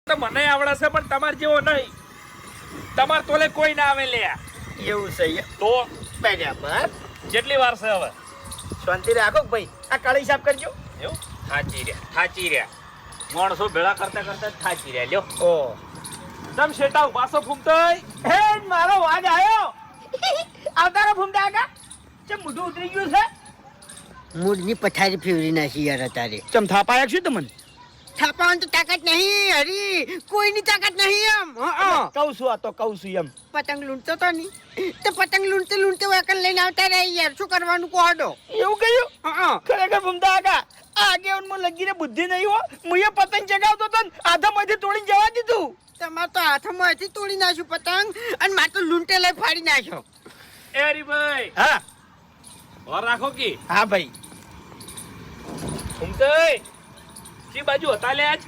તો મને આવડે છે પણ તમાર જેવો નહીં. તમાર તોલે કોઈ ના આવે લે. એવું છે તો બરાબર. કેટલી વાર છે હવે? શાંતિ રાખો ભાઈ, આ કાળી સાફ કરજો. એવું થાચી રહ્યા માણસો ભેળા કરતા કરતા થાચી રહ્યા. લ્યો ઓ તમ શેટા પાછો ફૂમતોય. હે મારો વાજ આવ્યો. આવતારો ફૂમતા આગા ચમ મોઢું ઉતરી ગયું છે. મૂળની પથારી ફેરવી નાખી યાર તારે. ચમ થાપાયા છે તમને? થાપાવાની તો તાકાત નહીં હરી, કોઈની તાકાત નહીં એમ. કહું છું આ તો કહું છું એમ. પતંગ લૂંટતો તો નહીં તો પતંગ લૂંટતે વાકન લઈને આવતા રહે યાર. શું કરવાનું કોડો? એવું કહ્યું? ખરેખર ફૂમતા આગા આ આગેવાનમાં લગીને બુદ્ધિ નહીં હો. મુએ પતંગ ચગાવતો તો હાથમાંથી તોડીને જવા દીધું. તમારે તો હાથમાંથી તોડી નાખ્યું પતંગ અને મારે તો લૂંટે લઈ ફાડી નાખ્યો. એ હરીભાઈ હા ઓર રાખો કે હા ભાઈ. ફૂમતોય કી બાજુ હતા લે આજ?